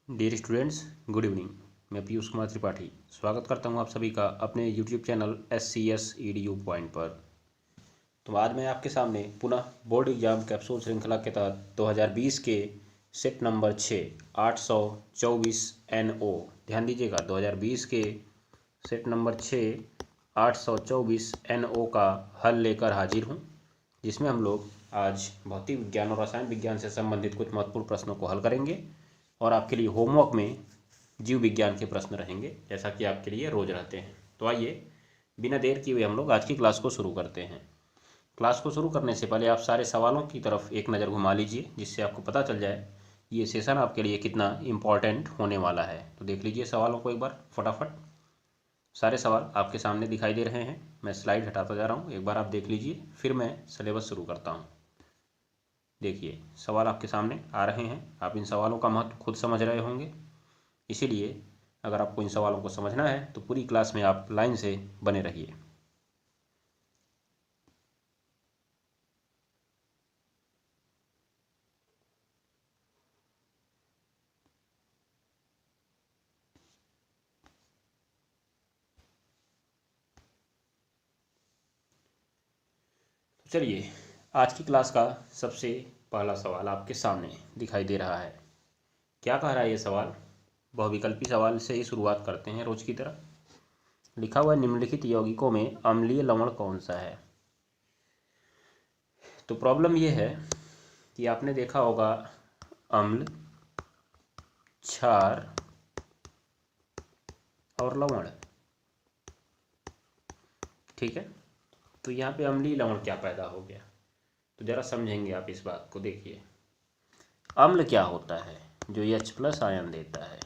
Dear students, good evening. मैं पीयूष कुमार त्रिपाठी स्वागत करता हूं आप सभी का अपने YouTube channel SCS EDU point पर। तो आज मैं आपके सामने पुनः बोर्ड एग्जाम कैप्सूल श्रृंखला के तहत 2020 के सेट नंबर 6 824 NO, ध्यान दीजिएगा 2020 के सेट नंबर 6 824 NO का हल लेकर हाजिर हूं, जिसमें हम लोग आज भौतिक विज्ञान और रसायन विज्ञान से संबंधित कुछ महत्वपूर्ण प्रश्नों को हल करेंगे और आपके लिए होमवर्क में जीव विज्ञान के प्रश्न रहेंगे, जैसा कि आपके लिए रोज रहते हैं। तो आइए बिना देर किए हुए हम लोग आज की क्लास को शुरू करते हैं। क्लास को शुरू करने से पहले आप सारे सवालों की तरफ एक नज़र घुमा लीजिए, जिससे आपको पता चल जाए ये सेशन आपके लिए कितना इम्पॉर्टेंट होने वाला है। तो देख लीजिए सवालों को एक बार फटाफट। सारे सवाल आपके सामने दिखाई दे रहे हैं। मैं स्लाइड हटाता जा रहा हूँ, एक बार आप देख लीजिए, फिर मैं सिलेबस शुरू करता हूँ। देखिए सवाल आपके सामने आ रहे हैं। आप इन सवालों का महत्व खुद समझ रहे होंगे, इसीलिए अगर आपको इन सवालों को समझना है तो पूरी क्लास में आप लाइन से बने रहिए। चलिए, आज की क्लास का सबसे पहला सवाल आपके सामने दिखाई दे रहा है। क्या कह रहा है ये सवाल? बहुविकल्पी सवाल से ही शुरुआत करते हैं रोज की तरह। लिखा हुआ है, निम्नलिखित यौगिकों में अम्लीय लवण कौन सा है? तो प्रॉब्लम ये है कि आपने देखा होगा अम्ल, क्षार और लवण, ठीक है। तो यहाँ पे अम्लीय लवण क्या पैदा हो गया, तो जरा समझेंगे आप इस बात को। देखिए अम्ल क्या होता है? जो H+ आयन देता है।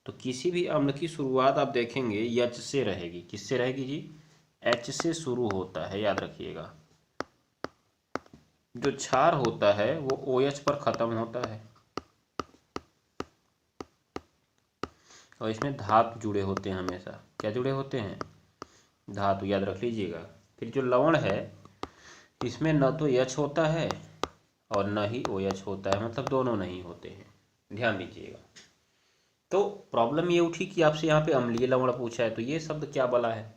तो किसी भी अम्ल की शुरुआत आप देखेंगे H से रहेगी। किससे रहेगी जी? H से शुरू होता है, याद रखिएगा। जो क्षार होता है वो OH पर ख़त्म होता है और इसमें धातु जुड़े होते हैं हमेशा। क्या जुड़े होते हैं? धातु, याद रख लीजिएगा। फिर जो लवण है इसमें न तो H होता है और न ही OH होता है, मतलब दोनों नहीं होते हैं, ध्यान दीजिएगा। तो प्रॉब्लम ये उठी कि आपसे यहाँ पे अम्लीय लवण पूछा है, तो ये शब्द क्या बला है?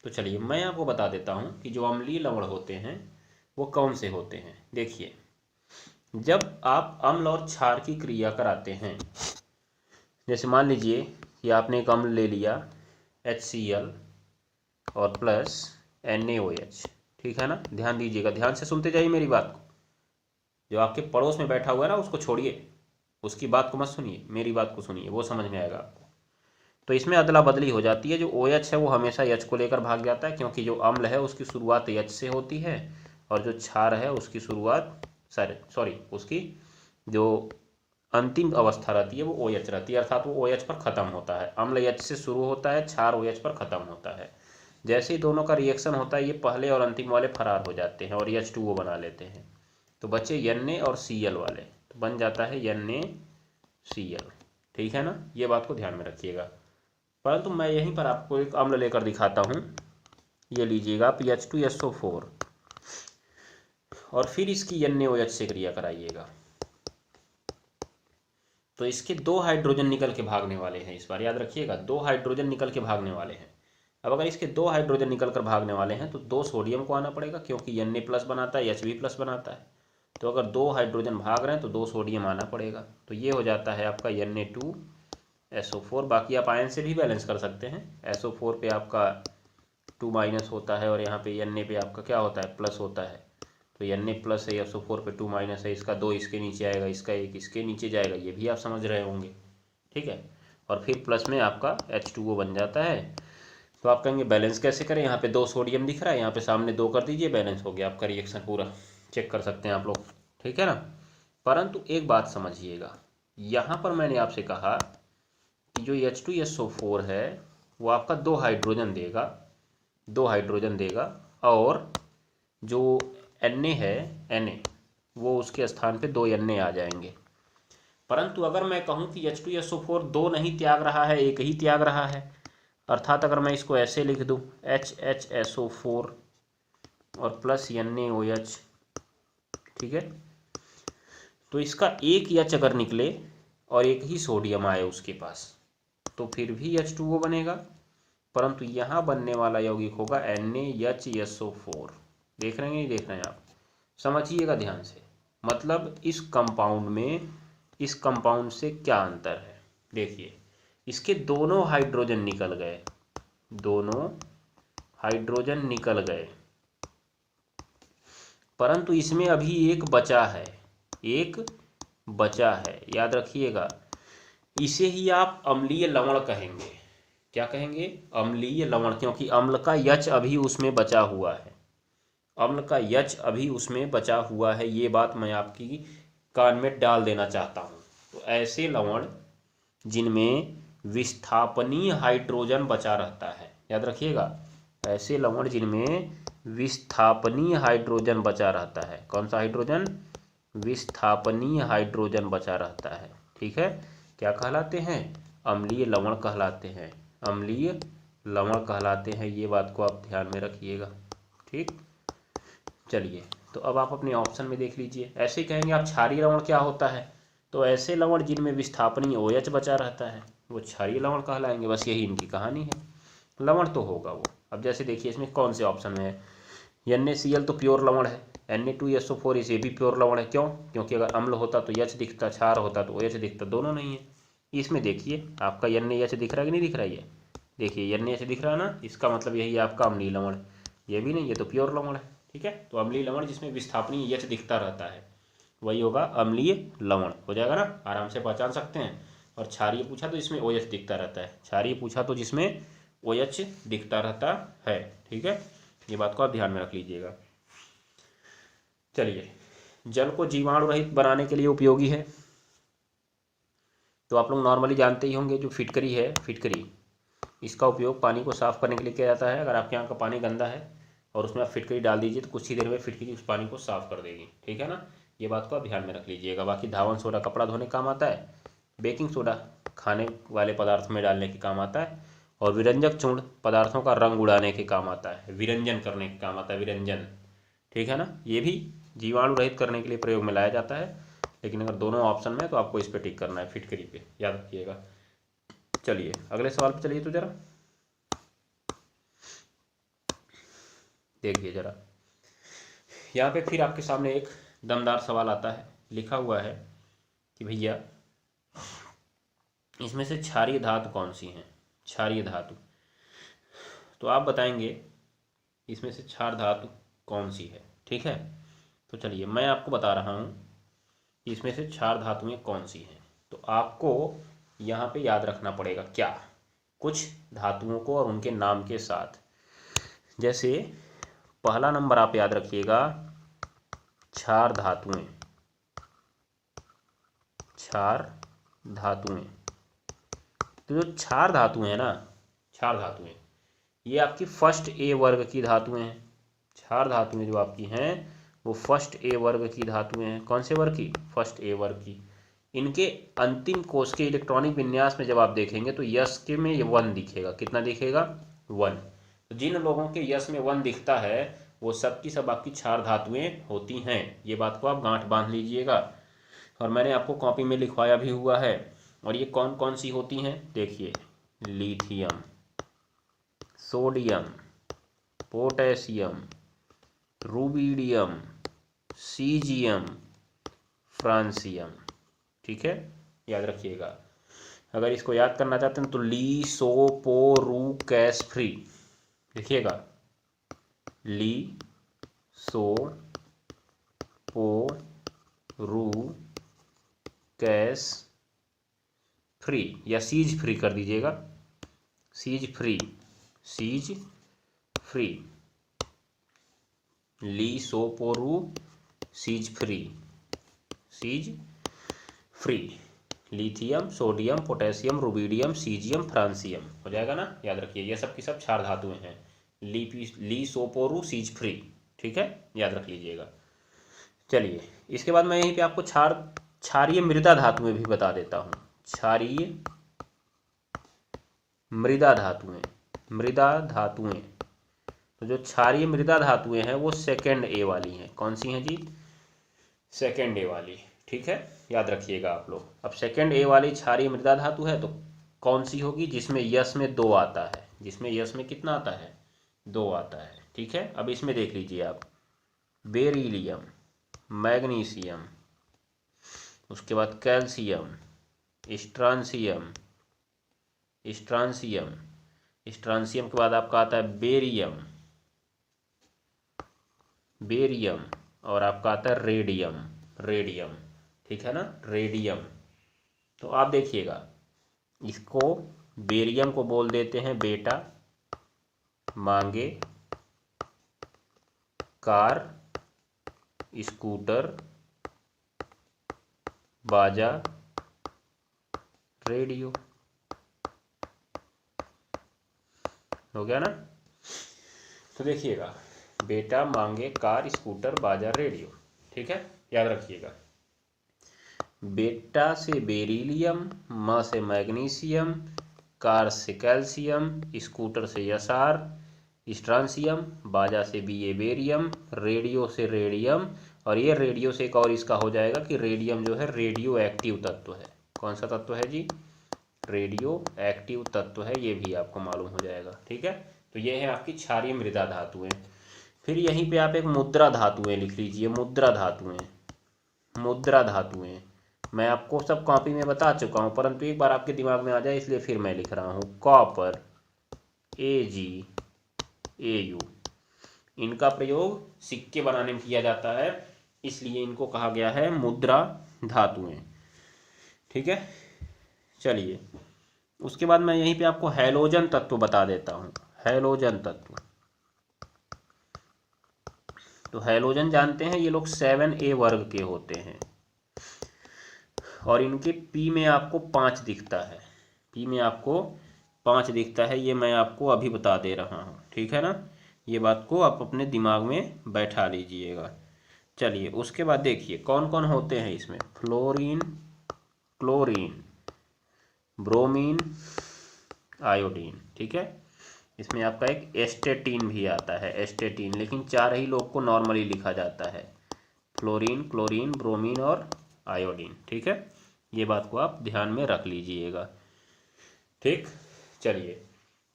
तो चलिए मैं आपको बता देता हूँ कि जो अम्लीय लवण होते हैं वो कौन से होते हैं। देखिए, जब आप अम्ल और क्षार की क्रिया कराते हैं, जैसे मान लीजिए कि आपने एक अम्ल ले लिया HCl और प्लस NaOH, ठीक है ना। ध्यान दीजिएगा, ध्यान से सुनते जाइए मेरी बात को। जो आपके पड़ोस में बैठा हुआ है ना, उसको छोड़िए, उसकी बात को मत सुनिए, मेरी बात को सुनिए, वो समझ में आएगा आपको। तो इसमें अदला बदली हो जाती है। जो OH है वो हमेशा H को लेकर भाग जाता है, क्योंकि जो अम्ल है उसकी शुरुआत H से होती है और जो क्षार है उसकी शुरुआत उसकी जो अंतिम अवस्था रहती है वो OH रहती है, अर्थात वो OH पर ख़त्म होता है। अम्ल H से शुरू होता है, क्षार OH पर ख़त्म होता है। जैसे ही दोनों का रिएक्शन होता है, ये पहले और अंतिम वाले फरार हो जाते हैं और H2O बना लेते हैं। तो बचे Na और Cl वाले, तो बन जाता है NaCl, ठीक है ना। ये बात को ध्यान में रखिएगा। परंतु मैं यहीं पर आपको एक अम्ल लेकर दिखाता हूँ। ये लीजिएगा आप H2SO4 और फिर इसकी NaOH से क्रिया कराइएगा, तो इसके 2 हाइड्रोजन निकल के भागने वाले हैं। इस बार याद रखिएगा, 2 हाइड्रोजन निकल के भागने वाले हैं। अब अगर इसके 2 हाइड्रोजन निकल कर भागने वाले हैं तो 2 सोडियम को आना पड़ेगा, क्योंकि Na+ बनाता है, Hb+ बनाता है। तो अगर 2 हाइड्रोजन भाग रहे हैं तो 2 सोडियम आना पड़ेगा। तो ये हो जाता है आपका Na2SO4। बाकी आप आयन से भी बैलेंस कर सकते हैं। SO4 पे आपका 2- होता है और यहाँ पे Na पे आपका क्या होता है? प्लस होता है। तो Na+ है, SO4 पे 2- है, इसका 2 इसके नीचे आएगा, इसका 1 इसके नीचे जाएगा, ये भी आप समझ रहे होंगे, ठीक है। और फिर प्लस में आपका H2O बन जाता है। तो आप कहेंगे बैलेंस कैसे करें? यहाँ पे 2 सोडियम दिख रहा है, यहाँ पे सामने 2 कर दीजिए, बैलेंस हो गया आपका रिएक्शन पूरा। चेक कर सकते हैं आप लोग, ठीक है ना। परंतु एक बात समझिएगा, यहाँ पर मैंने आपसे कहा कि जो H2SO4 है वो आपका 2 हाइड्रोजन देगा, 2 हाइड्रोजन देगा, और जो Na है, Na वो उसके स्थान पे 2 Na आ जाएंगे। परंतु अगर मैं कहूँ कि H2SO4 2 नहीं त्याग रहा है, 1 ही त्याग रहा है, अर्थात अगर मैं इसको ऐसे लिख दूँ HHSO4 और प्लस NaOH, ठीक है, तो इसका एक H अगर निकले और एक ही सोडियम आए उसके पास, तो फिर भी H2O बनेगा, परंतु यहाँ बनने वाला यौगिक होगा NaHSO4। देख रहे हैं नहीं देख रहे हैं आप, समझिएगा ध्यान से। मतलब इस कंपाउंड में इस कंपाउंड से क्या अंतर है, देखिए इसके दोनों हाइड्रोजन निकल गए, दोनों हाइड्रोजन निकल गए, परंतु इसमें अभी एक बचा है, एक बचा है, याद रखिएगा। इसे ही आप अम्लीय लवण कहेंगे। क्या कहेंगे? अम्लीय लवण, क्योंकि अम्ल का यच अभी उसमें बचा हुआ है, अम्ल का यच अभी उसमें बचा हुआ है। ये बात मैं आपकी कान में डाल देना चाहता हूँ। तो ऐसे लवण जिनमें विस्थापनीय हाइड्रोजन बचा रहता है, याद रखिएगा, ऐसे लवण जिनमें विस्थापनीय हाइड्रोजन बचा रहता है। कौन सा हाइड्रोजन? विस्थापनीय हाइड्रोजन बचा रहता है। ठीक है, क्या कहलाते हैं? अम्लीय लवण कहलाते हैं, अम्लीय लवण कहलाते हैं। ये बात को आप ध्यान में रखिएगा। ठीक, चलिए तो अब आप अपने ऑप्शन में देख लीजिए। ऐसे कहेंगे आप क्षारीय लवण क्या होता है, तो ऐसे लवण जिनमें विस्थापनीय OH बचा रहता है वो क्षारीय लवण कहलाएंगे। बस यही इनकी कहानी है, लवण तो होगा वो। अब जैसे देखिए इसमें कौन से ऑप्शन में है, NaCl तो प्योर लवण है, Na2SO4 इसे भी प्योर लवण है। क्यों? क्योंकि अगर अम्ल होता तो H दिखता, क्षार होता तो OH दिखता, दोनों नहीं है। इसमें देखिए आपका NaH दिख रहा है कि नहीं दिख रहा है? ये देखिए NaH दिख रहा है ना, इसका मतलब यही है आपका अम्लीय लवण। ये भी नहीं, ये तो प्योर लवण है। ठीक है, तो अम्लीय लवण जिसमें विस्थापनीय H दिखता रहता है वही होगा अम्लीय लवण, हो जाएगा ना, आराम से पहचान सकते हैं। और क्षारीय पूछा तो इसमें OH दिखता रहता है, क्षारीय पूछा तो जिसमें OH दिखता रहता है। ठीक है, ये बात को आप ध्यान में रख लीजिएगा। चलिए, जल को जीवाणु रहित बनाने के लिए उपयोगी है, तो आप लोग नॉर्मली जानते ही होंगे, जो फिटकरी है, फिटकरी, इसका उपयोग पानी को साफ करने के लिए किया जाता है। अगर आपके यहाँ का पानी गंदा है और उसमें आप फिटकरी डाल दीजिए तो कुछ ही देर में फिटकरी उस पानी को साफ कर देगी। ठीक है ना, ये बात को आप ध्यान में रख लीजिएगा। बाकी धावन सोडा कपड़ा धोने काम आता है, बेकिंग सोडा खाने वाले पदार्थ में डालने के काम आता है, और विरंजक चूर्ण पदार्थों का रंग उड़ाने के काम आता है, विरंजन करने के काम आता है, विरंजन। ठीक है ना, ये भी जीवाणु रहित करने के लिए प्रयोग में लाया जाता है। लेकिन अगर दोनों ऑप्शन में तो आपको इस पर टिक करना है, फिटकरी पे, याद रखिएगा। चलिए अगले सवाल पे चलिए तो जरा देखिए जरा, यहाँ पे फिर आपके सामने एक दमदार सवाल आता है। लिखा हुआ है कि भैया इसमें से क्षारीय धातु कौन सी है, क्षारीय धातु। तो आप बताएंगे इसमें से क्षार धातु कौन सी है। ठीक है, तो चलिए मैं आपको बता रहा हूँ कि इसमें से क्षार धातुएं कौन सी हैं। तो आपको यहाँ पे याद रखना पड़ेगा क्या, कुछ धातुओं को और उनके नाम के साथ। जैसे पहला नंबर आप याद रखिएगा, क्षार धातुएं, क्षार धातुएं। तो जो क्षार धातुएं हैं ना, क्षार धातुएं, ये आपकी फर्स्ट A वर्ग की धातुएं हैं। क्षार धातुएं जो आपकी हैं वो फर्स्ट A वर्ग की धातुएं हैं। कौन से वर्ग की? फर्स्ट A वर्ग की। इनके अंतिम कोश के इलेक्ट्रॉनिक विन्यास में जब आप देखेंगे तो यश के में ये 1 दिखेगा। कितना दिखेगा? 1। तो जिन लोगों के यश में 1 दिखता है वो सब की सब आपकी क्षार धातुएं होती हैं। ये बात को आप गांठ बांध लीजिएगा, और मैंने आपको कॉपी में लिखवाया भी हुआ है। और ये कौन कौन सी होती हैं देखिए, lithium, sodium, potassium, rubidium, caesium, francium. ठीक है, याद रखिएगा। अगर इसको याद करना चाहते हैं तो ली सो पो रू कैस फ्री लिखिएगा, ली सो पो रू कैस फ्री, या सीज फ्री कर दीजिएगा, सीज फ्री, सीज फ्री, ली सो पो रू सीज फ्री, सीज फ्री, lithium, sodium, potassium, rubidium, caesium, francium, हो जाएगा ना। याद रखिए ये सब की सब क्षार धातुएं हैं, ली सोपोरू सीज फ्री। ठीक है, याद रख लीजिएगा। चलिए इसके बाद मैं यहीं पे आपको क्षारीय मृदा धातुएं भी बता देता हूँ। क्षारीय मृदा धातुएं, मृदा धातुएं, तो जो क्षारीय मृदा धातुएं हैं वो सेकेंड A वाली हैं। कौन सी हैं जी? सेकेंड A वाली। ठीक है, याद रखिएगा आप लोग। अब सेकंड ए वाली क्षारीय मृदा धातु है तो कौन सी होगी? जिसमें यस में 2 आता है, जिसमें यस में कितना आता है? 2 आता है। ठीक है, अब इसमें देख लीजिए आप, बेरिलियम, मैग्नीशियम, उसके बाद कैल्शियम, स्ट्रांसियम, स्ट्रांसियम, स्ट्रांसियम के बाद आपका आता है बेरियम, बेरियम, और आपका आता है रेडियम, रेडियम। ठीक है ना, रेडियम। तो आप देखिएगा, इसको बेरियम को बोल देते हैं बेटा, मांगे, कार, स्कूटर, बाजा, रेडियो। हो गया ना? तो देखिएगा, बेटा, मांगे, कार, स्कूटर, बाजा, रेडियो। ठीक है, याद रखिएगा। बेटा से बेरिलियम, माँ से मैग्नीशियम, कार से कैल्शियम, स्कूटर से यसार, स्ट्रांसियम, बाजा से बीए बेरियम, रेडियो से रेडियम, और ये रेडियो से एक और इसका हो जाएगा कि रेडियम जो है रेडियो एक्टिव तत्व है। कौन सा तत्व है जी? रेडियो एक्टिव तत्व है, ये भी आपको मालूम हो जाएगा। ठीक है, तो ये है आपकी क्षारीय मृदा धातुएं। फिर यहीं पे आप एक मुद्रा धातुएं लिख लीजिए, मुद्रा धातुएं, मुद्रा धातुएं। मैं आपको सब कॉपी में बता चुका हूँ, परंतु एक बार आपके दिमाग में आ जाए इसलिए फिर मैं लिख रहा हूँ। कॉपर, AgAu, इनका प्रयोग सिक्के बनाने में किया जाता है, इसलिए इनको कहा गया है मुद्रा धातुएं। ठीक है, चलिए उसके बाद मैं यहीं पे आपको हैलोजन तत्व बता देता हूँ। हैलोजन तत्व, तो हैलोजन जानते हैं, ये लोग 7A वर्ग के होते हैं और इनके पी में आपको 5 दिखता है, पी में आपको 5 दिखता है, ये मैं आपको अभी बता दे रहा हूँ। ठीक है ना, ये बात को आप अपने दिमाग में बैठा लीजिएगा। चलिए उसके बाद देखिए कौन कौन होते हैं इसमें। Fluorine, chlorine, bromine, iodine. ठीक है, इसमें आपका एक एस्टेटीन भी आता है, एस्टेटीन, लेकिन 4 ही लोग को नॉर्मली लिखा जाता है, फ्लोरीन, क्लोरीन, ब्रोमीन और आयोडीन। ठीक है, ये बात को आप ध्यान में रख लीजिएगा। ठीक, चलिए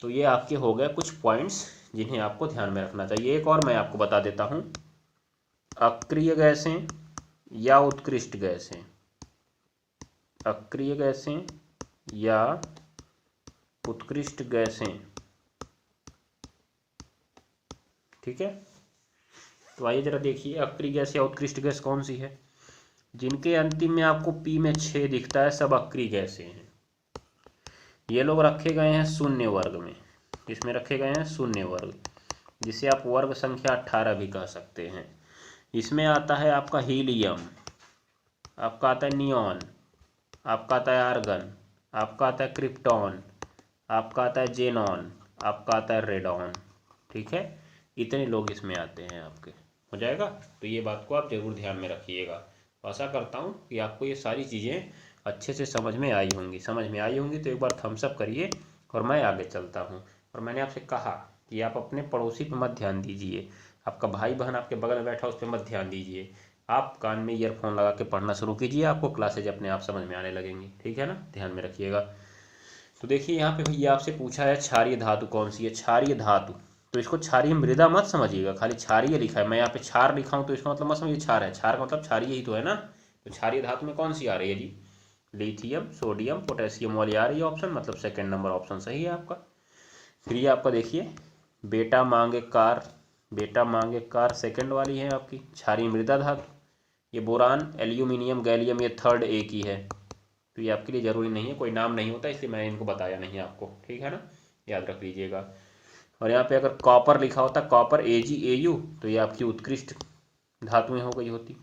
तो ये आपके हो गए कुछ पॉइंट्स जिन्हें आपको ध्यान में रखना चाहिए। एक और मैं आपको बता देता हूँ, अक्रिय गैसें या उत्कृष्ट गैसें, अक्रिय गैसें या उत्कृष्ट गैसें। ठीक है, तो आइए जरा देखिए अक्रिय गैस या उत्कृष्ट गैस कौन सी है। जिनके अंतिम में आपको पी में 6 दिखता है सब अक्रिय गैसें हैं। ये लोग रखे गए हैं शून्य वर्ग में, इसमें रखे गए हैं शून्य वर्ग, जिसे आप वर्ग संख्या 18 भी कह सकते हैं। इसमें आता है आपका हीलियम, आपका आता है नियॉन, आपका आता है आर्गन, आपका आता है क्रिप्टॉन, आपका आता है जेनॉन, आपका आता है रेडॉन। ठीक है, इतने लोग इसमें आते हैं आपके, हो जाएगा। तो ये बात को आप जरूर ध्यान में रखिएगा। आशा करता हूँ कि आपको ये सारी चीज़ें अच्छे से समझ में आई होंगी। समझ में आई होंगी तो एक बार थम्स अप करिए और मैं आगे चलता हूँ। और मैंने आपसे कहा कि आप अपने पड़ोसी पर मत ध्यान दीजिए, आपका भाई बहन आपके बगल में बैठा उस पर मत ध्यान दीजिए, आप कान में ईयरफोन लगा के पढ़ना शुरू कीजिए, आपको क्लासेज अपने आप समझ में आने लगेंगी। ठीक है ना, ध्यान में रखिएगा। तो देखिए यहाँ पे भैया आपसे पूछा है क्षारीय धातु कौन सी है। क्षारीय धातु, तो इसको क्षारीय मृदा मत समझिएगा, खाली क्षारीय लिखा है, मैं यहाँ पे क्षार लिखा हूँ तो इसका मतलब मत समझिए क्षार है, क्षार का मतलब क्षारीय ही तो है ना। तो क्षारीय धातु में कौन सी आ रही है जी? लिथियम, सोडियम, पोटेशियम वाली आ रही है ऑप्शन, मतलब सेकंड नंबर ऑप्शन सही है आपका। फिर ये आपका देखिए बेटा मांगे कार, बेटा मांगे कार सेकंड वाली है आपकी क्षारीय मृदा धातु। ये बोरान, एल्यूमिनियम, गैलियम, ये थर्ड ए की है। तो ये आपके लिए ज़रूरी नहीं है, कोई नाम नहीं होता इसलिए मैंने इनको बताया नहीं आपको। ठीक है ना, याद रख लीजिएगा। और यहाँ पे अगर कॉपर लिखा होता, कॉपर AgAu, तो ये आपकी उत्कृष्ट धातुएं हो गई होती।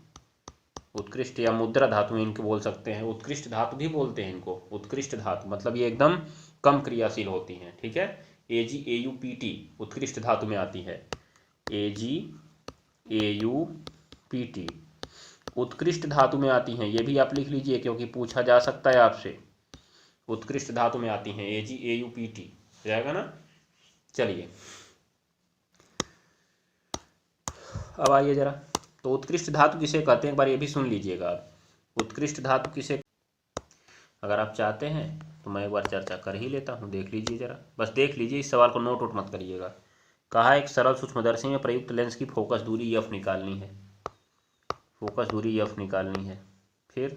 उत्कृष्ट या मुद्रा धातुएं इनको बोल सकते हैं, उत्कृष्ट धातु भी बोलते हैं इनको। उत्कृष्ट धातु मतलब ये एकदम कम क्रियाशील होती हैं। ठीक है, AgAuPt उत्कृष्ट धातु में आती है, AgAuPt उत्कृष्ट धातु में आती हैं। ये भी आप लिख लीजिए क्योंकि पूछा जा सकता है आपसे, उत्कृष्ट धातु में आती हैं AgAuPt, जाएगा ना। चलिए अब आइए जरा, तो उत्कृष्ट धातु किसे कहते हैं एक बार ये भी सुन लीजिएगा आप। उत्कृष्ट धातु किसे, अगर आप चाहते हैं तो मैं एक बार चर्चा कर ही लेता हूँ, देख लीजिए जरा, बस देख लीजिए, इस सवाल को नोट आउट मत करिएगा। कहा एक सरल सूक्ष्मदर्शी में प्रयुक्त लेंस की फोकस दूरी एफ निकालनी है, फोकस दूरी एफ निकालनी है। फिर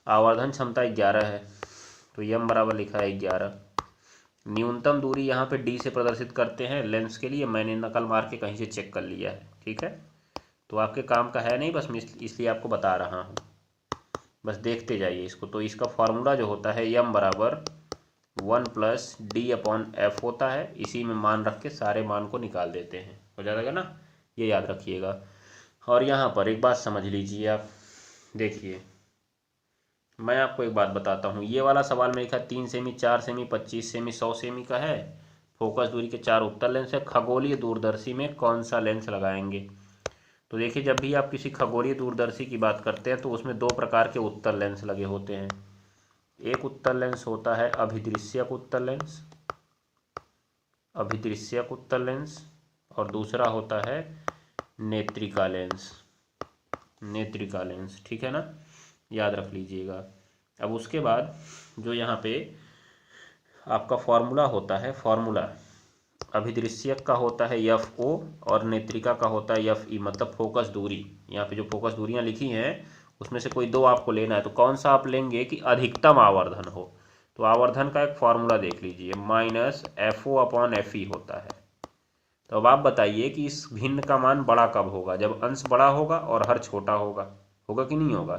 आवर्धन क्षमता 11 है, तो यम बराबर लिखा है 11। न्यूनतम दूरी यहाँ पे डी से प्रदर्शित करते हैं लेंस के लिए, मैंने नकल मार के कहीं से चेक कर लिया है, ठीक है, तो आपके काम का है नहीं, बस मैं इसलिए आपको बता रहा हूँ, बस देखते जाइए इसको। तो इसका फार्मूला जो होता है यम बराबर 1+d/f होता है, इसी में मान रख के सारे मान को निकाल देते हैं, हो जाएगा ना, ये याद रखिएगा। और यहाँ पर एक बात समझ लीजिए आप, देखिए मैं आपको एक बात बताता हूँ, ये वाला सवाल में लिखा 3 सेमी, 4 सेमी, 25 सेमी, 100 सेमी का है, फोकस दूरी के 4 उत्तर लेंस है, खगोलीय दूरदर्शी में कौन सा लेंस लगाएंगे। तो देखिए जब भी आप किसी खगोलीय दूरदर्शी की बात करते हैं तो उसमें 2 प्रकार के उत्तर लेंस लगे होते हैं। एक उत्तर लेंस होता है अभिदृश्यक उत्तर लेंस, अभिदृश्यक उत्तर लेंस, और दूसरा होता है नेत्रिका लेंस, नेत्रिका लेंस, ठीक है ना, याद रख लीजिएगा। अब उसके बाद जो यहाँ पे आपका फॉर्मूला होता है, फॉर्मूला अभिदृश्यक का होता है एफ ओ और नेत्रिका का होता है एफ ई, मतलब फोकस दूरी। यहाँ पे जो फोकस दूरियाँ लिखी हैं उसमें से कोई 2 आपको लेना है, तो कौन सा आप लेंगे कि अधिकतम आवर्धन हो। तो आवर्धन का एक फॉर्मूला देख लीजिए, -FO/FE होता है। तो अब आप बताइए कि इस भिन्न का मान बड़ा कब होगा, जब अंश बड़ा होगा और हर छोटा होगा, होगा कि नहीं होगा।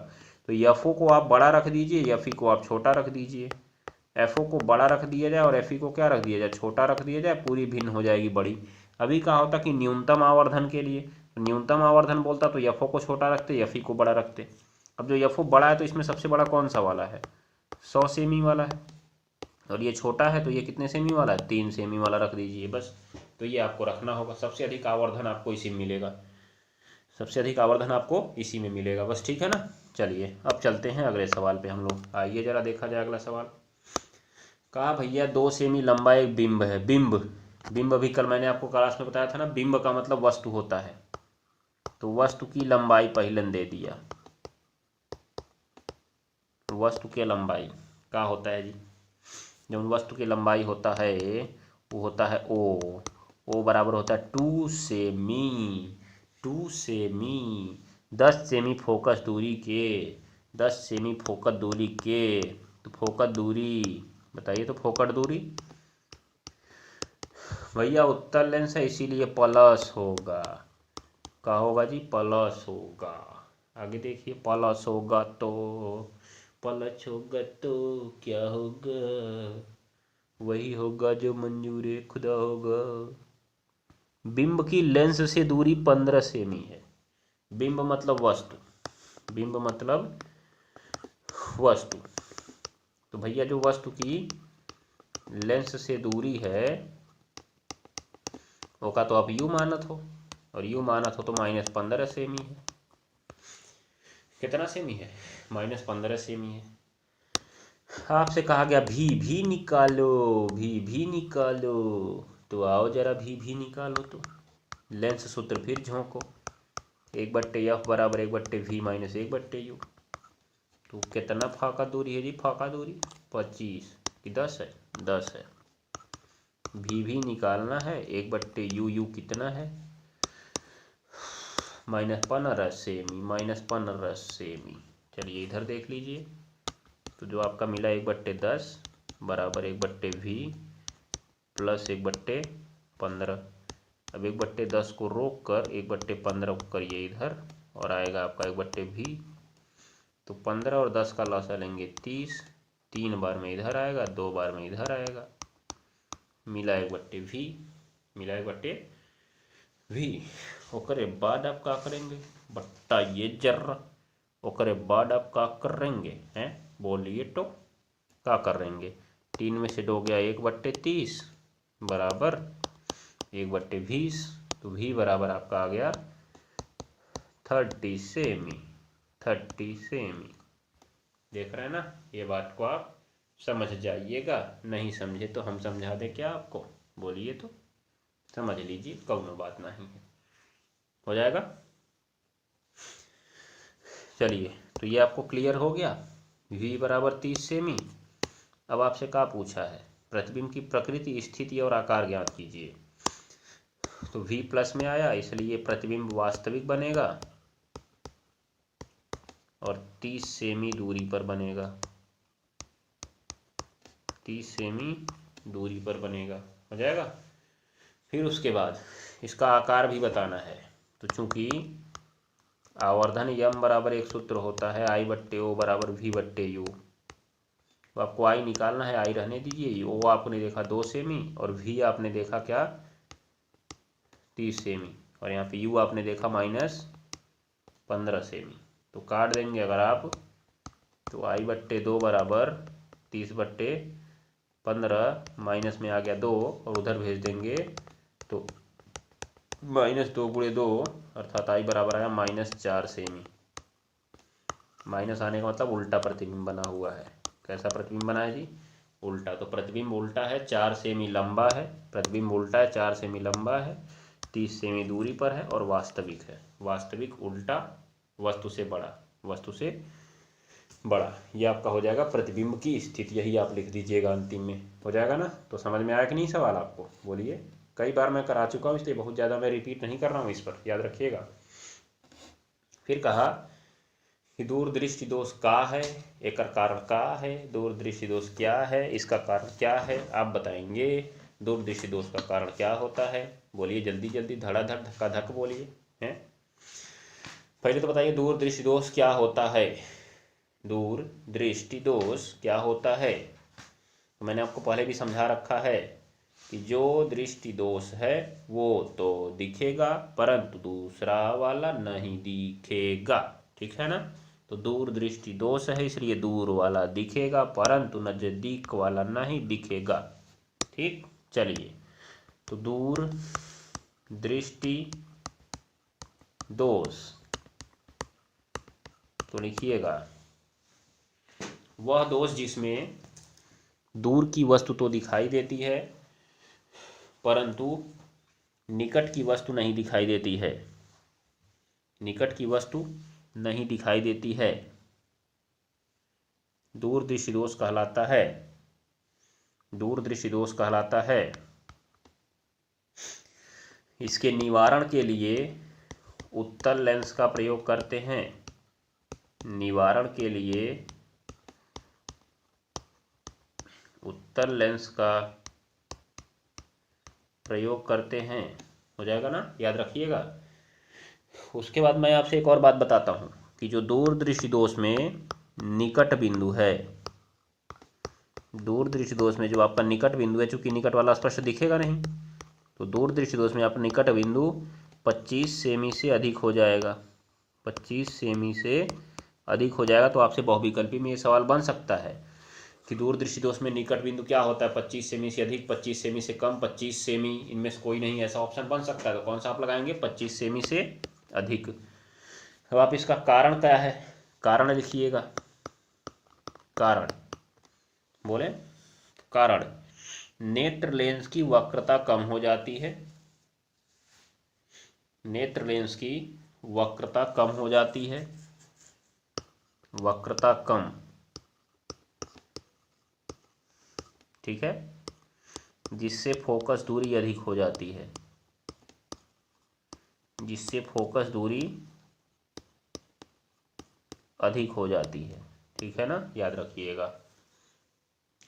तो एफओ को आप बड़ा रख दीजिए, एफ ई को आप छोटा रख दीजिए। एफओ को बड़ा रख दिया जाए और एफ ई को क्या रख दिया जाए, छोटा रख दिया जाए, पूरी भिन्न हो जाएगी बड़ी। अभी कहा होता कि न्यूनतम आवर्धन के लिए, तो न्यूनतम आवर्धन बोलता तो एफओ को छोटा रखते, एफ ई को बड़ा रखते। अब जो एफओ बड़ा है तो इसमें सबसे बड़ा कौन सा वाला है, 100 सेमी वाला है, और ये छोटा है तो ये कितने सेमी वाला है, 3 सेमी वाला रख दीजिए बस। तो ये आपको रखना होगा, सबसे अधिक आवर्धन आपको इसी में मिलेगा, सबसे अधिक आवर्धन आपको इसी में मिलेगा, बस, ठीक है ना। चलिए अब चलते हैं अगले सवाल पे हम लोग, आइए जरा देखा जाए अगला सवाल। कहा भैया 2 सेमी लंबा एक बिंब है, बिंब, बिंब अभी कल मैंने आपको क्लास में बताया था ना, बिंब का मतलब वस्तु होता है। तो वस्तु की लंबाई पहले दे दिया, वस्तु की लंबाई क्या होता है जी, जब वस्तु की लंबाई होता है वो होता है ओ बराबर होता है 2 सेमी, 2 सेमी, 10 सेमी फोकस दूरी के, 10 सेमी फोकस दूरी के, तो फोकस दूरी बताइए, तो फोकस दूरी भैया उत्तर लेंस है इसीलिए प्लस होगा, क्या होगा जी, प्लस होगा। आगे देखिए, प्लस होगा तो, प्लस होगा तो क्या होगा, वही होगा जो मंजूर खुदा होगा। बिंब की लेंस से दूरी 15 सेमी है, बिंब मतलब वस्तु, बिंब मतलब वस्तु, तो भैया जो वस्तु की लेंस से दूरी है वो का तो आप यू मानत हो, और यू मानत हो तो -15 सेमी है, कितना सेमी है, -15 सेमी है। आपसे कहा गया भी निकालो, भी निकालो, तो आओ जरा भी निकालो, तो लेंस सूत्र फिर झोंको, 1/f बराबर 1/v माइनस 1/u, तो कितना फाका दूरी है जी, फाका दूरी 25 कि 10 है, 10 है। भी निकालना है, 1/u कितना है, -15 सेमी, -15 सेमी। चलिए इधर देख लीजिए, तो जो आपका मिला 1/10 बराबर 1/v प्लस 1/15। अब 1/10 को रोक कर 1/15 को करिए इधर, और आएगा आपका 1/v, तो 15 और 10 का लॉसा लेंगे 30, 3 बार में इधर आएगा, 2 बार में इधर आएगा, मिला 1/v, मिला 1/v। ओकरे बाद आप क्या करेंगे, बताइए जरा, ओकरे बाद आप क्या करेंगे हैं, बोलिए तो क्या करेंगे। 3 में से 2 गया 1/30 बराबर 1/20, तो v बराबर आपका आ गया 30 सेमी, 30 सेमी। देख रहे हैं ना, ये बात को आप समझ जाइएगा, नहीं समझे तो हम समझा दें क्या आपको, बोलिए तो, समझ लीजिए, कौनो बात नहीं है, हो जाएगा। चलिए, तो ये आपको क्लियर हो गया, v बराबर 30 सेमी। अब आपसे क्या पूछा है, प्रतिबिंब की प्रकृति, स्थिति और आकार ज्ञात कीजिए। तो v प्लस में आया, इसलिए प्रतिबिंब वास्तविक बनेगा और 30 सेमी दूरी पर बनेगा, 30 सेमी दूरी पर बनेगा, हो जाएगा। फिर उसके बाद इसका आकार भी बताना है। तो चूंकि आवर्धन यम बराबर एक सूत्र होता है आई बट्टे ओ बराबर वी बट्टे यू, तो आपको आई निकालना है, आई रहने दीजिए। ओ आपने देखा 2 सेमी और वी आपने देखा क्या 30 सेमी, और यहाँ पे यू आपने देखा -15 सेमी। तो काट देंगे अगर आप, तो आई बट्टे 2 बराबर 30 बट्टे 15, माइनस में आ गया 2 और उधर भेज देंगे तो -2 गुणे 2 अर्थात आई बराबर आया -4 सेमी। माइनस आने का मतलब उल्टा प्रतिबिंब बना हुआ है। कैसा प्रतिबिंब बना है जी, उल्टा। तो प्रतिबिंब उल्टा है, 4 सेमी लंबा है, प्रतिबिंब उल्टा है, 4 सेमी लंबा है, 30 सेमी दूरी पर है और वास्तविक है। वास्तविक उल्टा, वस्तु से बड़ा, वस्तु से बड़ा, ये आपका हो जाएगा प्रतिबिंब की स्थिति। यही आप लिख दीजिएगा अंतिम में, हो जाएगा ना। तो समझ में आया कि नहीं सवाल आपको, बोलिए। कई बार मैं करा चुका हूँ, इसलिए बहुत ज़्यादा मैं रिपीट नहीं कर रहा हूँ, इस पर याद रखिएगा। फिर कहा कि दूरदृष्टि दोष का है, एक कारण का है, दूरदृष्टि दोष क्या है, इसका कारण क्या है, आप बताएंगे। दूरदृष्टि दोष का कारण क्या होता है, बोलिए जल्दी जल्दी, धड़ाधड़ धक्का धक बोलिए हैं। पहले तो बताइए दूरदृष्टि दोष क्या होता है। दूरदृष्टि दोष क्या होता है, तो मैंने आपको पहले भी समझा रखा है कि जो दृष्टि दोष है वो तो दिखेगा परंतु दूसरा वाला नहीं दिखेगा, ठीक है ना। तो दूर दृष्टि दोष है, इसलिए दूर वाला दिखेगा परंतु नजदीक वाला नहीं दिखेगा, ठीक। चलिए, तो दूर दृष्टि दोष, तो लिखिएगा वह दोष जिसमें दूर की वस्तु तो दिखाई देती है परंतु निकट की वस्तु नहीं दिखाई देती है, निकट की वस्तु नहीं दिखाई देती है, दूरदृष्टि दोष कहलाता है, दूरदृष्टि दोष कहलाता है। इसके निवारण के लिए उत्तल लेंस का प्रयोग करते हैं, निवारण के लिए उत्तल लेंस का प्रयोग करते हैं, हो जाएगा ना, याद रखिएगा। उसके बाद मैं आपसे एक और बात बताता हूँ कि जो दूरदृष्टि दोष में निकट बिंदु है, दूरदृष्टि दोष में जो आपका निकट बिंदु है, चूंकि निकट वाला स्पष्ट दिखेगा नहीं, तो दूरदृष्टि दोष में आपका निकट बिंदु 25 सेमी से अधिक हो जाएगा, 25 सेमी से अधिक हो जाएगा। तो आपसे बहुविकल्पी में ये सवाल बन सकता है कि दूरदृष्टि दोष में निकट बिंदु क्या होता है, 25 सेमी से अधिक, 25 सेमी से कम, 25 सेमी, इनमें से कोई नहीं, ऐसा ऑप्शन बन सकता है। तो कौन सा आप लगाएंगे, 25 सेमी से अधिक। अब आप इसका कारण क्या है, कारण लिखिएगा, कारण बोले, कारण नेत्र लेंस की वक्रता कम हो जाती है, नेत्र लेंस की वक्रता कम हो जाती है, वक्रता कम, ठीक है, जिससे फोकस दूरी अधिक हो जाती है, जिससे फोकस दूरी अधिक हो जाती है, ठीक है ना, याद रखिएगा।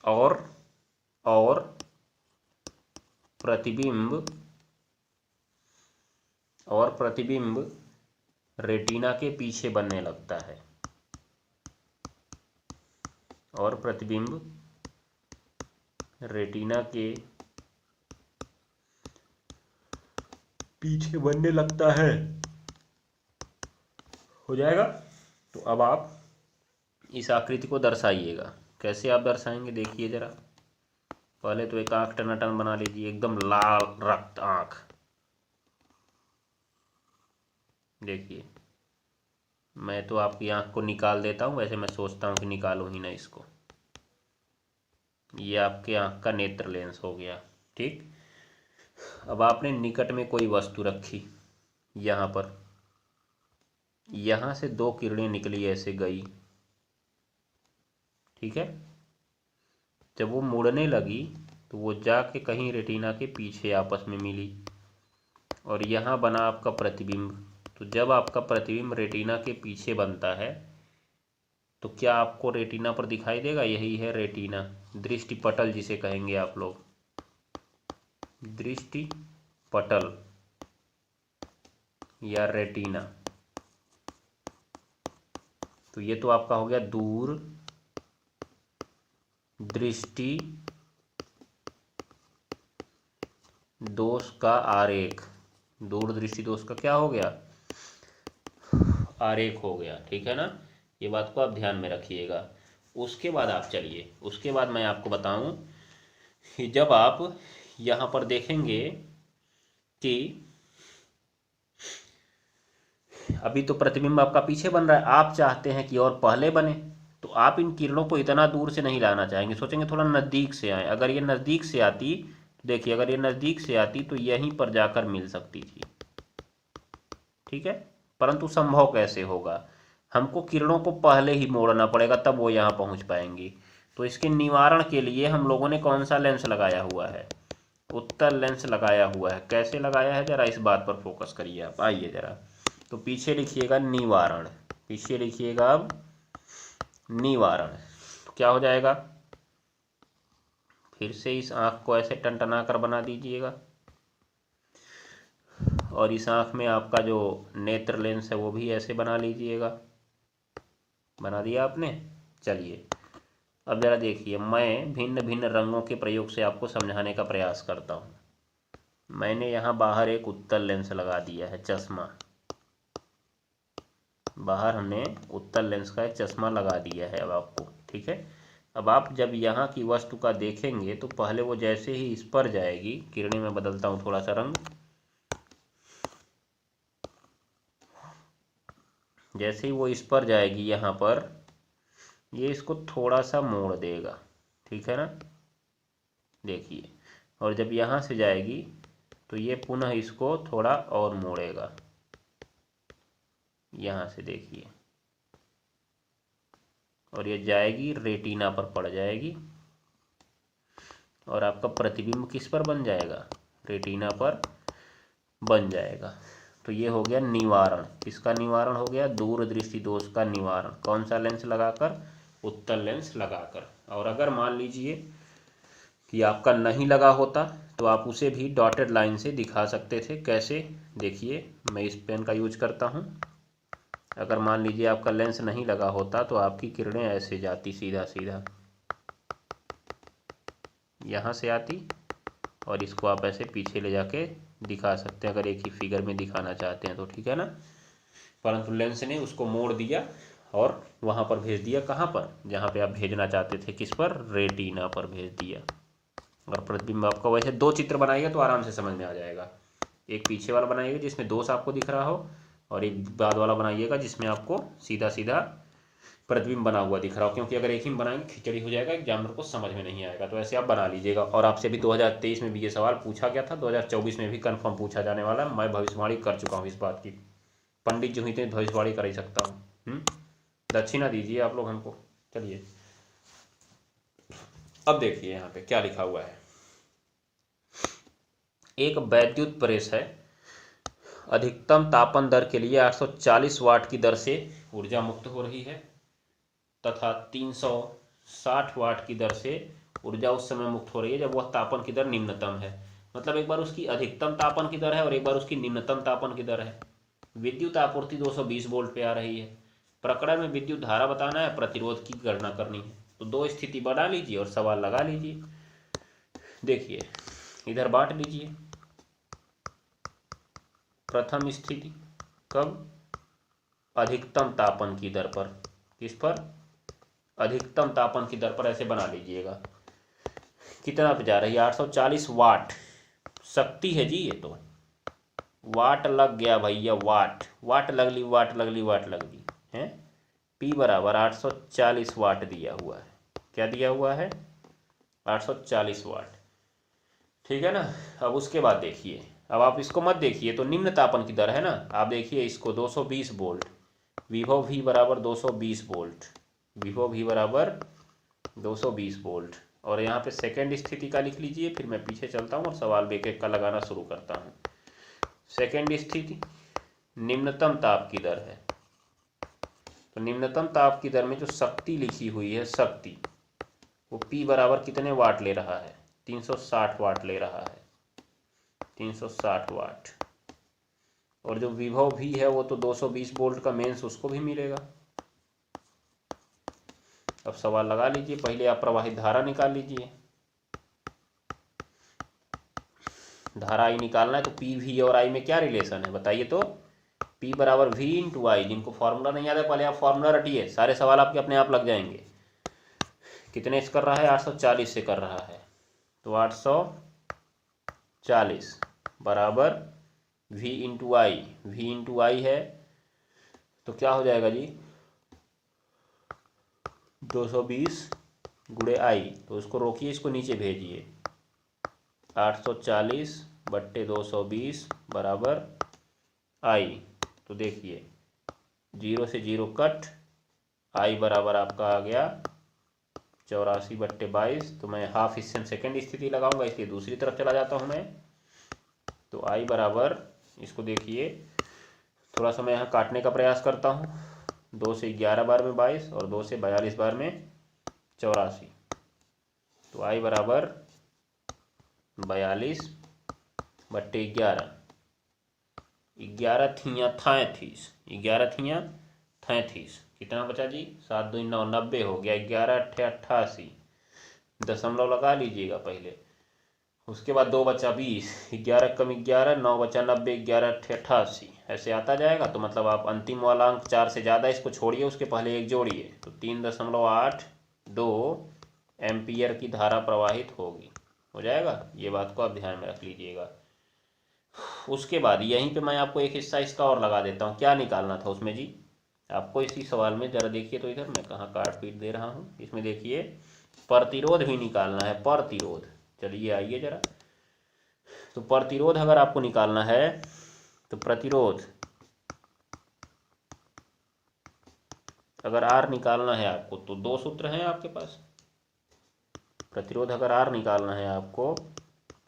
और प्रतिबिंब रेटिना के पीछे बनने लगता है, और प्रतिबिंब रेटिना के पीछे बनने लगता है, हो जाएगा। तो अब आप इस आकृति को दर्शाइएगा, कैसे आप दर्शाएंगे देखिए जरा। पहले तो एक आंख टनाटन बना लीजिए, एकदम लाल रक्त आंख, देखिए मैं तो आपकी आंख को निकाल देता हूँ, वैसे मैं सोचता हूँ कि निकालूं ही ना इसको। ये आपके आंख का नेत्र लेंस हो गया, ठीक। अब आपने निकट में कोई वस्तु रखी यहाँ पर, यहाँ से दो किरणें निकली, ऐसे गई, ठीक है। जब वो मुड़ने लगी तो वो जाके कहीं रेटिना के पीछे आपस में मिली और यहाँ बना आपका प्रतिबिंब। तो जब आपका प्रतिबिंब रेटिना के पीछे बनता है तो क्या आपको रेटिना पर दिखाई देगा? यही है रेटिना, दृष्टि पटल जिसे कहेंगे आप लोग, दृष्टि पटल या रेटिना। तो ये तो आपका हो गया दूर दृष्टि दोष का आरेख। दूर दृष्टि दोष का क्या हो गया? आरेख हो गया, ठीक है ना। ये बात को आप ध्यान में रखिएगा। उसके बाद आप चलिए, उसके बाद मैं आपको बताऊं कि जब आप यहाँ पर देखेंगे कि अभी तो प्रतिबिंब आपका पीछे बन रहा है, आप चाहते हैं कि और पहले बने, तो आप इन किरणों को इतना दूर से नहीं लाना चाहेंगे, सोचेंगे थोड़ा नज़दीक से आए। अगर ये नज़दीक से आती, देखिए अगर ये नज़दीक से आती तो यहीं पर जाकर मिल सकती थी, ठीक है। परंतु संभव कैसे होगा? हमको किरणों को पहले ही मोड़ना पड़ेगा, तब वो यहाँ पहुँच पाएंगी। तो इसके निवारण के लिए हम लोगों ने कौन सा लेंस लगाया हुआ है? उत्तल लेंस लगाया हुआ है। कैसे लगाया है, जरा इस बात पर फोकस करिए आप। आइए जरा, तो पीछे लिखिएगा निवारण, पीछे लिखिएगा अब निवारण। तो क्या हो जाएगा? फिर से इस आँख को ऐसे टनटना कर बना दीजिएगा और इस आँख में आपका जो नेत्र लेंस है वो भी ऐसे बना लीजिएगा। बना दिया आपने? चलिए अब ज़रा देखिए, मैं भिन्न भिन्न रंगों के प्रयोग से आपको समझाने का प्रयास करता हूँ। मैंने यहाँ बाहर एक उत्तल लेंस लगा दिया है, चश्मा। बाहर हमने उत्तल लेंस का एक चश्मा लगा दिया है अब आपको, ठीक है। अब आप जब यहाँ की वस्तु का देखेंगे तो पहले वो जैसे ही इस पर जाएगी, किरणें में बदलता हूँ थोड़ा सा रंग, जैसे ही वो इस पर जाएगी यहाँ पर, ये इसको थोड़ा सा मोड़ देगा, ठीक है ना। देखिए, और जब यहाँ से जाएगी तो ये पुनः इसको थोड़ा और मोड़ेगा, यहाँ से देखिए, और ये जाएगी रेटिना पर पड़ जाएगी और आपका प्रतिबिंब किस पर बन जाएगा? रेटिना पर बन जाएगा। तो ये हो गया निवारण। किसका निवारण हो गया? दूरदृष्टि दोष का निवारण। कौन सा लेंस लगाकर? उत्तल लेंस लगाकर। और अगर मान लीजिए कि आपका नहीं लगा होता तो आप उसे भी डॉटेड लाइन से दिखा सकते थे। कैसे? देखिए, मैं इस पेन का यूज करता हूँ। अगर मान लीजिए आपका लेंस नहीं लगा होता तो आपकी किरणें ऐसे जाती, सीधा सीधा यहाँ से आती और इसको आप ऐसे पीछे ले जाके दिखा सकते हैं, अगर एक ही फिगर में दिखाना चाहते हैं तो, ठीक है ना। परंतु लेंस ने उसको मोड़ दिया और वहाँ पर भेज दिया, कहाँ पर? जहाँ पे आप भेजना चाहते थे। किस पर? रेटिना पर भेज दिया। और प्रतिबिंब आपका वैसे दो चित्र बनाइएगा तो आराम से समझ में आ जाएगा। एक पीछे वाला बनाइएगा जिसमें दोष आपको दिख रहा हो, और एक बाद वाला बनाइएगा जिसमें आपको सीधा सीधा प्रतिबिंब बना हुआ दिख रहा हो, क्योंकि अगर एक ही में बनाएंगे खिचड़ी हो जाएगा, एग्जामिनर को समझ में नहीं आएगा। तो ऐसे आप बना लीजिएगा। और आपसे भी 2023 में भी ये सवाल पूछा गया था, 2024 में भी कंफर्म पूछा जाने वाला है। मैं भविष्यवाणी कर चुका हूँ इस बात की, पंडित जो ही थे भविष्यवाणी कर ही सकता हूँ। दक्षिणा दीजिए आप लोग हमको। चलिए अब देखिए यहाँ पे क्या लिखा हुआ है। एक वैद्युत प्रेस है, अधिकतम तापन दर के लिए 840 वाट की दर से ऊर्जा मुक्त हो रही है तथा 360 वाट की दर से ऊर्जा उस समय मुक्त हो रही है जब वह तापन की दर निम्नतम है। मतलब एक बार उसकी अधिकतम तापन की दर है और एक बार उसकी निम्नतम तापन की दर है। विद्युत आपूर्ति 220 वोल्ट पे आ रही है। प्रकरण में विद्युत धारा बताना है, प्रतिरोध की गणना करनी है। तो दो स्थिति बना लीजिए और सवाल लगा लीजिए। देखिए इधर बांट लीजिए। प्रथम स्थिति कब? अधिकतम तापन की दर पर। किस पर? अधिकतम तापन की दर पर। ऐसे बना लीजिएगा। कितना पे जा रही है? 840 वाट शक्ति है जी। ये तो वाट लग गया भैया, वाट वाट लगली, वाट लगली, वाट लगली है। P बराबर 840 वाट दिया हुआ है। क्या दिया हुआ है? 840 वाट, ठीक है ना। अब उसके बाद देखिए, अब आप इसको मत देखिए, तो निम्न तापन की दर है ना। आप देखिए इसको 220 वोल्ट, विभव V बराबर 220 वोल्ट, विभव V बराबर 220 वोल्ट। और यहाँ पे सेकेंड स्थिति का लिख लीजिए, फिर मैं पीछे चलता हूँ और सवाल एक एक का लगाना शुरू करता हूँ। सेकेंड स्थिति निम्नतम ताप की दर है, तो निम्नतम ताप की दर में जो शक्ति लिखी हुई है, शक्ति, वो P बराबर कितने वाट ले रहा है? 360 वाट ले रहा है, 360 वाट। और जो विभव V है वो तो 220 वोल्ट का मेंस उसको भी मिलेगा। अब सवाल लगा लीजिए, पहले आप प्रवाहित धारा निकाल लीजिए। धारा I निकालना है तो P, V और I में क्या रिलेशन है बताइए तो? P बराबर V इंटू आई। जिनको फॉर्मूला नहीं याद है पहले आप फॉर्मूला रटिए, सारे सवाल आपके अपने आप लग जाएंगे। कितने से कर रहा है? 840 से कर रहा है, तो 840 बराबर V इंटू आई। V इंटू आई है तो क्या हो जाएगा जी? 220 गुणे आई, तो उसको रोकिए, इसको नीचे भेजिए। 840 बट्टे 220 बराबर आई। तो देखिए 0 से 0 कट, आई बराबर आपका आ गया 84 बट्टे 22। तो मैं हाफ हिस्से में सेकेंड स्थिति लगाऊंगा, इसलिए दूसरी तरफ चला जाता हूं मैं। तो आई बराबर, इसको देखिए थोड़ा सा मैं यहाँ काटने का प्रयास करता हूँ। 2 से 11 बार में 22 और 2 से 42 बार में 84। तो आई बराबर 42 बट्टे 11, 11 थियाँ 33, 11 थियाँ 33। कितना बचा जी? 7 2 9, 90 हो गया। 11 8 88, दशमलव लगा लीजिएगा पहले। उसके बाद 2 बचा 20, 11 कम 11, 9 बचा 90, 11 8 88, ऐसे आता जाएगा। तो मतलब आप अंतिम वाला अंक 4 से ज़्यादा इसको छोड़िए, उसके पहले एक जोड़िए, तो 3.82 एम्पियर की धारा प्रवाहित होगी, हो जाएगा। ये बात को आप ध्यान में रख लीजिएगा। उसके बाद यहीं पे मैं आपको एक हिस्सा इसका और लगा देता हूँ। क्या निकालना था उसमें जी आपको? इसी सवाल में ज़रा देखिए तो, इधर मैं कहाँ काट पीट दे रहा हूँ, इसमें देखिए प्रतिरोध भी निकालना है, प्रतिरोध। चलिए आइए जरा, तो प्रतिरोध अगर आपको निकालना है तो प्रतिरोध अगर R निकालना है आपको तो 2 सूत्र हैं आपके पास। प्रतिरोध अगर R निकालना है आपको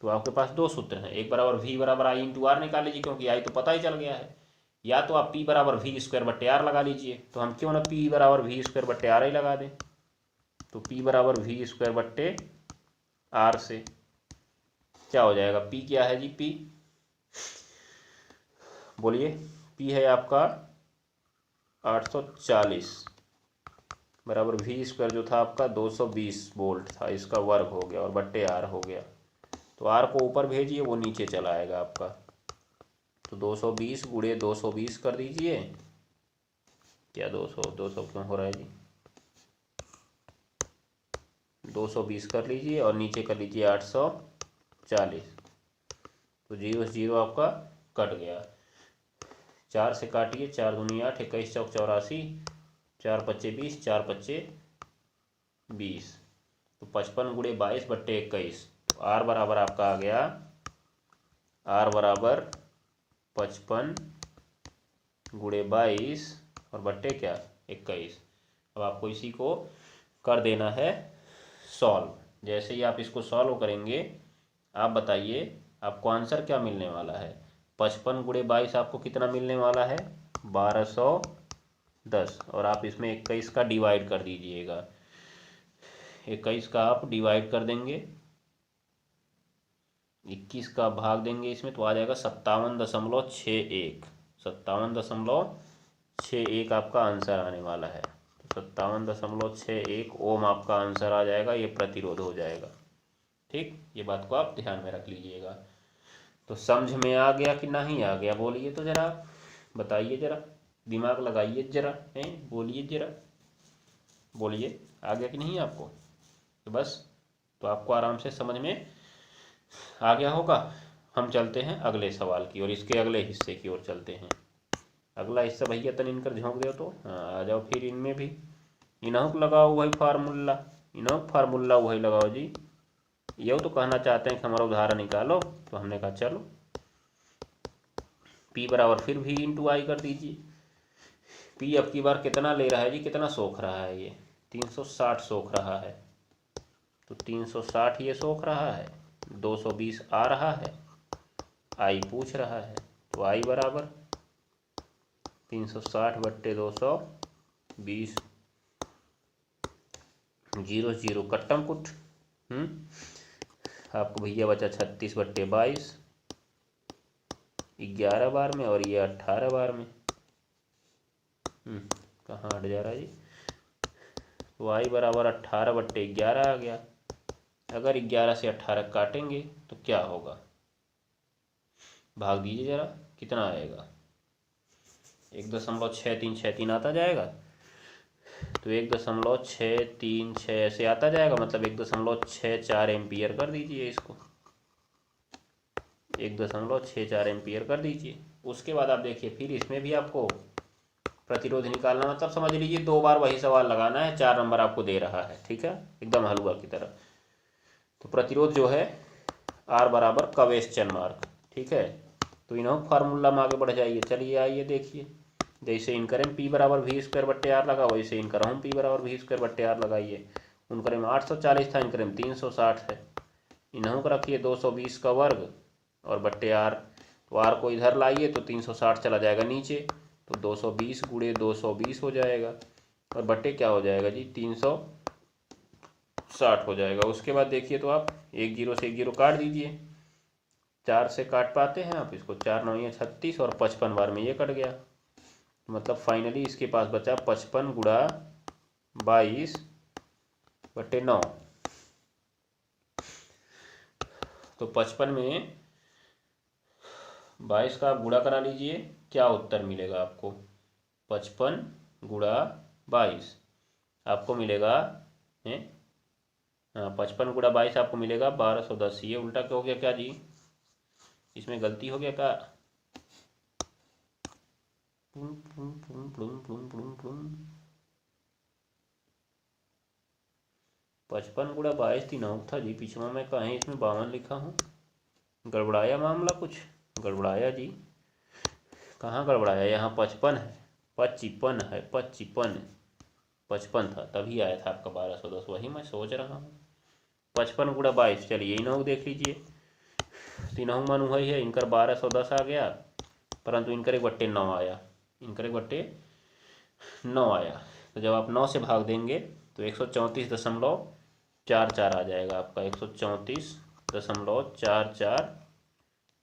तो आपके पास 2 सूत्र हैं। एक बराबर V बराबर आई इंटू आर निकाल लीजिए, क्योंकि आई तो पता ही चल गया है। या तो आप P बराबर V स्क्वायर बट्टे आर लगा लीजिए, तो हम क्यों ना P बराबर V स्क्वायर बट्टे आर ही लगा दें। तो P बराबर V स्क्वायर बट्टे आर से क्या हो जाएगा? P क्या है जी? P बोलिए। P है आपका 840 बराबर V स्क्वायर जो था आपका 220 वोल्ट था, इसका वर्ग हो गया और बट्टे आर हो गया। तो आर को ऊपर भेजिए, वो नीचे चला आएगा आपका। तो 220 गुणे 220 कर दीजिए। क्या 200 क्यों हो रहा है जी? 220 कर लीजिए और नीचे कर लीजिए 840। तो 0 से 0 आपका कट गया। 4 से काटिए, 4 दूनी 8, 21 चौक 84, 4 पच्चे 20, 4 पच्चे 20। तो 55 गुणे 22 बट्टे 21। तो आर बराबर आपका आ गया, आर बराबर 55 गुणे 22 और बट्टे क्या? 21। अब आपको इसी को कर देना है सॉल्व। जैसे ही आप इसको सॉल्व करेंगे, आप बताइए आपको आंसर क्या मिलने वाला है? 55 गुणे 22 आपको कितना मिलने वाला है? 1210। और आप इसमें 21 का डिवाइड कर दीजिएगा। 21 का आप डिवाइड कर देंगे, 21 का भाग देंगे इसमें, तो आ जाएगा 57.61। 57.61 आपका आंसर आने वाला है। तो 57.61 ओम आपका आंसर आ जाएगा, ये प्रतिरोध हो जाएगा। ठीक, ये बात को आप ध्यान में रख लीजिएगा। तो समझ में आ गया कि नहीं आ गया? बोलिए तो जरा, बताइए जरा, दिमाग लगाइए जरा, बोलिए जरा, बोलिए आ गया कि नहीं आपको? तो बस, तो आपको आराम से समझ में आ गया होगा। हम चलते हैं अगले सवाल की और इसके अगले हिस्से की ओर चलते हैं। अगला हिस्सा भैया तन इनकर झोंक दो तो आ जाओ। फिर इनमें भी इनहुक लगाओ वही फार्मूला, इनहुक फार्मूला वही लगाओ जी। ये तो कहना चाहते हैं कि हमारा उदाहरण निकालो, तो हमने कहा चलो। P बराबर फिर V इंटू आई कर दीजिए। पी अब की बार कितना ले रहा है जी, कितना सोख रहा है ये 360 सोख रहा है, तो 360 ये सोख रहा है, 220 आ रहा है, आई पूछ रहा है, तो आई बराबर 360/220, 0 0 कट्टम कुट। आपको भैया बचा 36/22, 11 बार में, और ये 18 बार में। कहाँ हट जा रहा है जी, तो आई बराबर 18/11 आ गया। अगर 11 से 18 काटेंगे तो क्या होगा, भाग दीजिए जरा, कितना आएगा, 1.6363 आता जाएगा, तो 1.636 ऐसे आता जाएगा, मतलब 1.64 एम्पियर कर दीजिए इसको, 1.64 एम्पियर कर दीजिए। उसके बाद आप देखिए फिर इसमें भी आपको प्रतिरोध निकालना, मतलब समझ लीजिए 2 बार वही सवाल लगाना है, 4 नंबर आपको दे रहा है, ठीक है, एकदम हलवा की तरह। तो प्रतिरोध जो है R बराबर क्वेश्चन मार्क, ठीक है। तो इन्हों फार्मूला में आगे बढ़ जाइए। चलिए आइए देखिए, जैसे इनकरे में P बराबर V²/R लगा, वैसे इनकरा हम P बराबर V²/R लगाइए। उनकरे में 840 था, इनकरे में 360 है, इन्हों को रखिए 220 का वर्ग और बट्टे R, तो R को इधर लाइए तो 360 चला जाएगा नीचे, तो 220 × 220 हो जाएगा, और बट्टे क्या हो जाएगा जी 360 हो जाएगा। उसके बाद देखिए तो आप 1 0 से 1 0 काट दीजिए, 4 से काट पाते हैं आप इसको, 4 9 ये 36, और 55 बार में ये कट गया, मतलब फाइनली इसके पास बचा 55 × 22/9। तो 55 में 22 का आप गुणा करा लीजिए, क्या उत्तर मिलेगा आपको, 55 × 22 आपको मिलेगा है, हाँ 55 × 22 आपको मिलेगा 1210। ये उल्टा क्या हो गया क्या जी, इसमें गलती हो गया क्या, 55 × 22 3 था जी, पिछवा में कहीं इसमें 52 लिखा हूँ, गड़बड़ाया मामला, कुछ गड़बड़ाया जी, कहाँ गड़बड़ाया, यहाँ 55 है, 55 है, 55 था, तभी आया था आपका 1210, वही मैं सोच रहा हूँ। 55 × 22, चलिए इन्हों देख लीजिए, तीनों मन वही है, इनकर 1210 आ गया, परंतु इनकर 1/9 आया, इनकर 1/9 आया, तो जब आप 9 से भाग देंगे तो 134.44 आ जाएगा आपका, 134.44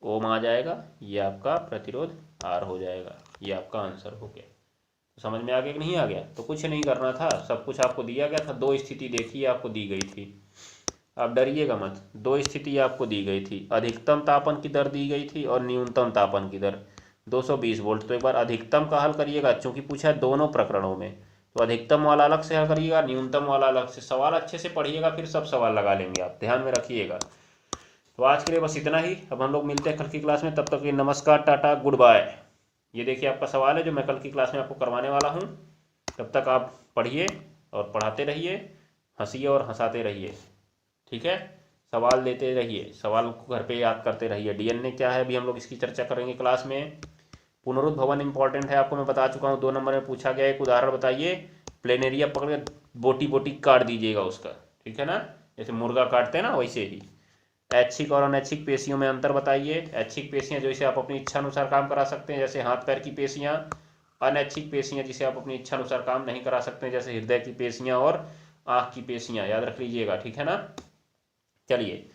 ओम आ जाएगा, ये आपका प्रतिरोध R हो जाएगा, ये आपका आंसर हो गया। तो समझ में आ गया कि नहीं आ गया, तो कुछ नहीं करना था, सब कुछ आपको दिया गया था, 2 स्थिति देखिए आपको दी गई थी, आप डरिएगा मत, 2 स्थिति आपको दी गई थी, अधिकतम तापन की दर दी गई थी और न्यूनतम तापन की दर 220 वोल्ट। तो एक बार अधिकतम का हल करिएगा, चूंकि पूछा है दोनों प्रकरणों में, तो अधिकतम वाला अलग से हल करिएगा, न्यूनतम वाला अलग से। सवाल अच्छे से पढ़िएगा, फिर सब सवाल लगा लेंगे आप, ध्यान में रखिएगा। तो आज के लिए बस इतना ही, अब हम लोग मिलते हैं कल की क्लास में, तब तक के नमस्कार, टाटा, गुड बाय। ये देखिए आपका सवाल है जो मैं कल की क्लास में आपको करवाने वाला हूँ, तब तक आप पढ़िए और पढ़ाते रहिए, हंसिए और हंसाते रहिए, ठीक है, सवाल देते रहिए, सवाल को घर पे याद करते रहिए। डीएनए क्या है अभी हम लोग इसकी चर्चा करेंगे क्लास में। पुनरुद्भवन इंपॉर्टेंट है, आपको मैं बता चुका हूँ, 2 नंबर में पूछा गया, एक उदाहरण बताइए, प्लेनेरिया पकड़ के बोटी बोटी काट दीजिएगा उसका, ठीक है ना, जैसे मुर्गा काटते हैं ना वैसे ही। ऐच्छिक और अनैच्छिक पेशियों में अंतर बताइए। ऐच्छिक पेशियां जो इसे आप अपनी इच्छा अनुसार काम करा सकते हैं, जैसे हाथ पैर की पेशियां, अनैच्छिक पेशियां जिसे आप अपनी इच्छा अनुसार काम नहीं करा सकते, जैसे हृदय की पेशियां और आँख की पेशियां, याद रख लीजिएगा, ठीक है ना। चलिए,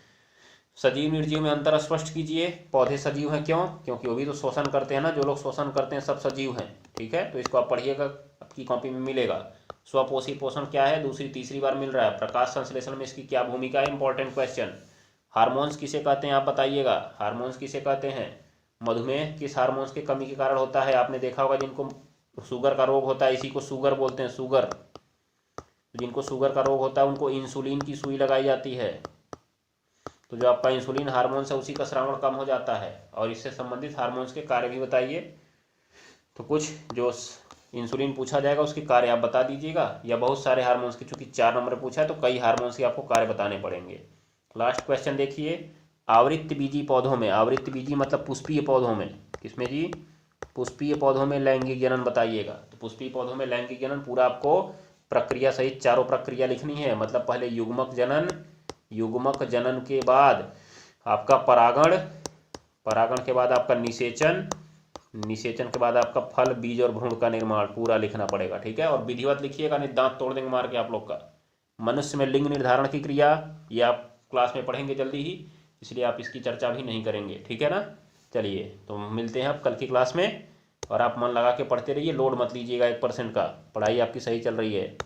सजीव निर्जीव में अंतर स्पष्ट कीजिए। पौधे सजीव हैं क्यों, क्योंकि वो भी तो शोषण करते हैं ना, जो लोग शोषण करते हैं सब सजीव हैं, ठीक है, तो इसको आप पढ़िएगा, आपकी कॉपी में मिलेगा। स्वपोषी पोषण क्या है, दूसरी तीसरी बार मिल रहा है। प्रकाश संश्लेषण में इसकी क्या भूमिका है, इंपॉर्टेंट क्वेश्चन। हार्मोन्स किसे कहते हैं आप बताइएगा, हार्मोन्स किसे कहते हैं। मधुमेह किस हार्मोन्स की कमी के कारण होता है, आपने देखा होगा जिनको शुगर का रोग होता है, इसी को शुगर बोलते हैं, शुगर। जिनको शुगर का रोग होता है उनको इंसुलिन की सुई लगाई जाती है, तो जो आपका इंसुलिन हार्मोन है उसी का श्रावण कम हो जाता है। और इससे संबंधित हार्मोन्स के कार्य भी बताइए। तो कुछ जो इंसुलिन पूछा जाएगा उसके कार्य आप बता दीजिएगा, या बहुत सारे हार्मोन्स के, चूंकि 4 नंबर पूछा है तो कई हार्मोन्स के आपको कार्य बताने पड़ेंगे। लास्ट क्वेश्चन देखिए, आवृत्त बीजी पौधों में, आवृत्त बीजी मतलब पुष्पीय पौधों में, किसमें जी, पुष्पीय पौधों में लैंगिक जनन बताइएगा। तो पुष्पीय पौधों में लैंगिक जनन पूरा आपको प्रक्रिया सहित चारों प्रक्रिया लिखनी है। मतलब पहले युग्मक जनन, युग्मक जनन के बाद आपका परागण, परागण के बाद आपका निषेचन, निषेचन के बाद आपका फल, बीज और भ्रूण का निर्माण पूरा लिखना पड़ेगा। ठीक है, और विधिवत लिखिएगा, नहीं दांत तोड़ देंगे मार के आप लोग का। मनुष्य में लिंग निर्धारण की क्रिया ये आप क्लास में पढ़ेंगे जल्दी ही, इसलिए आप इसकी चर्चा भी नहीं करेंगे। ठीक है ना। चलिए तो मिलते हैं अब कल की क्लास में, और आप मन लगा के पढ़ते रहिए, लोड मत लीजिएगा 1% का, पढ़ाई आपकी सही चल रही है।